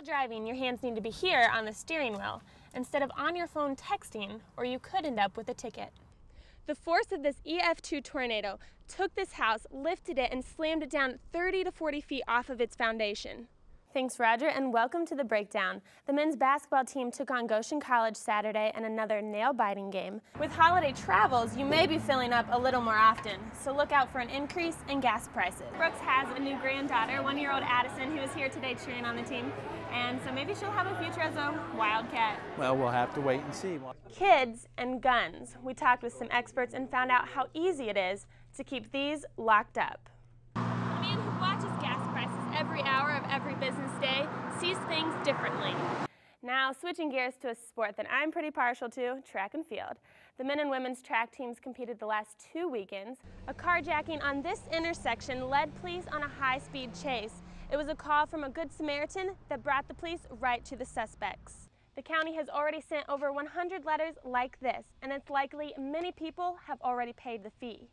While driving, your hands need to be here on the steering wheel instead of on your phone texting, or you could end up with a ticket. The force of this EF2 tornado took this house, lifted it, and slammed it down 30 to 40 feet off of its foundation. Thanks, Roger, and welcome to The Breakdown. The men's basketball team took on Goshen College Saturday in another nail-biting game. With holiday travels, you may be filling up a little more often, so look out for an increase in gas prices. Brooks has a new granddaughter, 1-year-old Addison, who is here today cheering on the team, and so maybe she'll have a future as a Wildcat. Well, we'll have to wait and see. Kids and guns. We talked with some experts and found out how easy it is to keep these locked up. A man who watches gas prices every hour of every business day sees things differently. Now, switching gears to a sport that I'm pretty partial to, track and field. The men and women's track teams competed the last 2 weekends. A carjacking on this intersection led police on a high-speed chase. It was a call from a Good Samaritan that brought the police right to the suspects. The county has already sent over 100 letters like this, and it's likely many people have already paid the fee.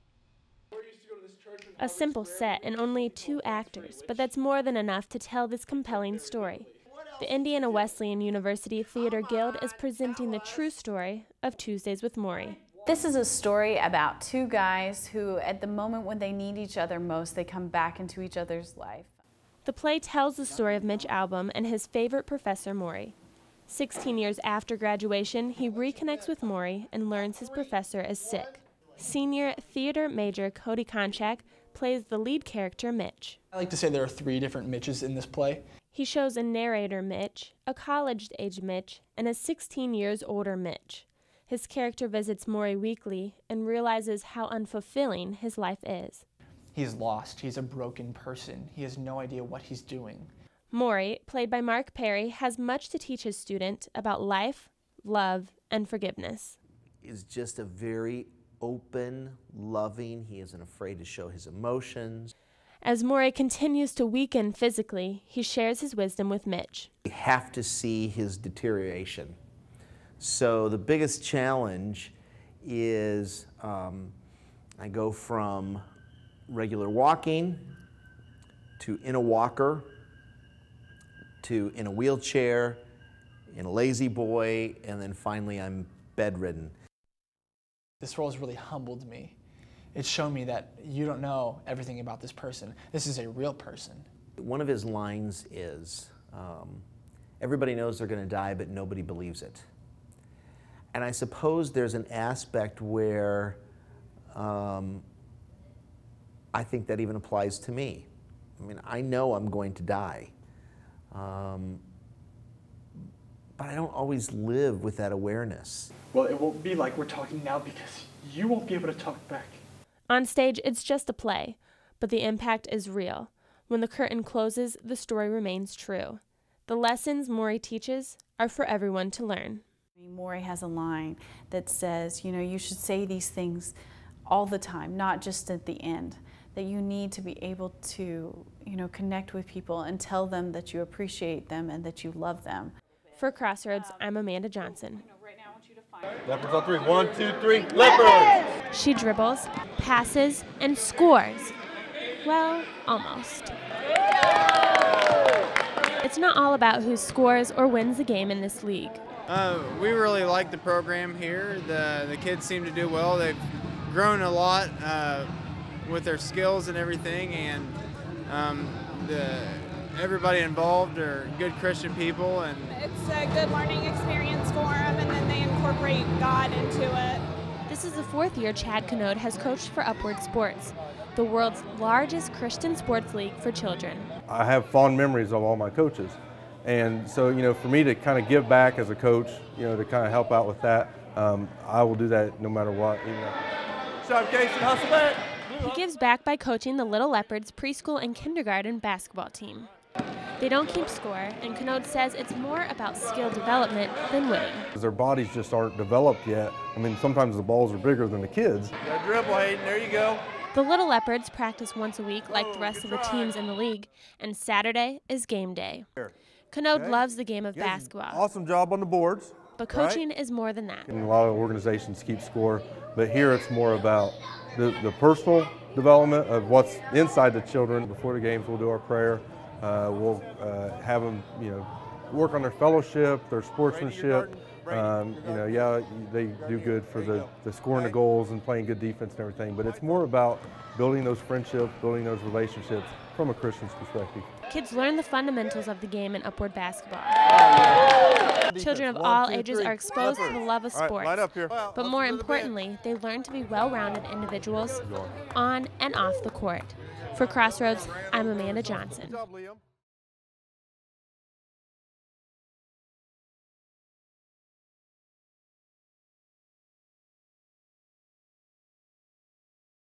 A simple set and only 2 actors, but that's more than enough to tell this compelling story. The Indiana Wesleyan University Theater Guild is presenting the true story of Tuesdays with Maury. This is a story about 2 guys who, at the moment when they need each other most, they come back into each other's life. The play tells the story of Mitch Albom and his favorite professor, Maury. 16 years after graduation, he reconnects with Maury and learns his professor is sick. Senior theater major Cody Konchak plays the lead character, Mitch. I like to say there are 3 different Mitches in this play. He shows a narrator, Mitch, a college-age Mitch, and a 16 years older Mitch. His character visits Maury weekly and realizes how unfulfilling his life is. He's lost. He's a broken person. He has no idea what he's doing. Maury, played by Mark Perry, has much to teach his student about life, love, and forgiveness. He's just a very open, loving. He isn't afraid to show his emotions. As Maury continues to weaken physically, he shares his wisdom with Mitch. You have to see his deterioration. So the biggest challenge is I go from regular walking to in a walker to in a wheelchair, in a lazy boy, and then finally I'm bedridden. This role has really humbled me. It's shown me that you don't know everything about this person. This is a real person. One of his lines is, everybody knows they're going to die, but nobody believes it. And I suppose there's an aspect where I think that even applies to me. I mean, I know I'm going to die, but I don't always live with that awareness. Well, it won't be like we're talking now because you won't be able to talk back. On stage, it's just a play, but the impact is real. When the curtain closes, the story remains true. The lessons Maury teaches are for everyone to learn. Maury has a line that says, you know, you should say these things all the time, not just at the end. That you need to be able to, you know, connect with people and tell them that you appreciate them and that you love them. For Crossroads, I'm Amanda Johnson. Leopards on 3. 1, 2, 3. Leopards! She dribbles, passes, and scores. Well, almost. It's not all about who scores or wins the game in this league. We really like the program here. The kids seem to do well. They've grown a lot with their skills and everything, and everybody involved are good Christian people. And it's a good learning experience for them, and then they incorporate God into it. This is the 4th year Chad Canode has coached for Upward Sports, the world's largest Christian sports league for children. I have fond memories of all my coaches. And so, you know, for me to kind of give back as a coach, you know, to kind of help out with that, I will do that no matter what. Shot Casey, hustle back. He gives back by coaching the Little Leopards preschool and kindergarten basketball team. They don't keep score, and Canode says it's more about skill development than winning. Their bodies just aren't developed yet. I mean, sometimes the balls are bigger than the kids. That dribble, Hayden, there you go. The Little Leopards practice once a week like the rest of the teams in the league, and Saturday is game day. Canode loves the game of basketball. Awesome job on the boards. But coaching is more than that. And a lot of organizations keep score, but here it's more about the personal development of what's inside the children. Before the games, we'll do our prayer. We'll have them, you know, work on their fellowship, their sportsmanship. You know, yeah, they do good for the scoring the goals and playing good defense and everything, but it's more about building those friendships, building those relationships from a Christian's perspective. Kids learn the fundamentals of the game in upward basketball. Children of all ages are exposed to the love of sports, but more importantly, they learn to be well-rounded individuals on and off the court. For Crossroads, I'm Amanda Johnson.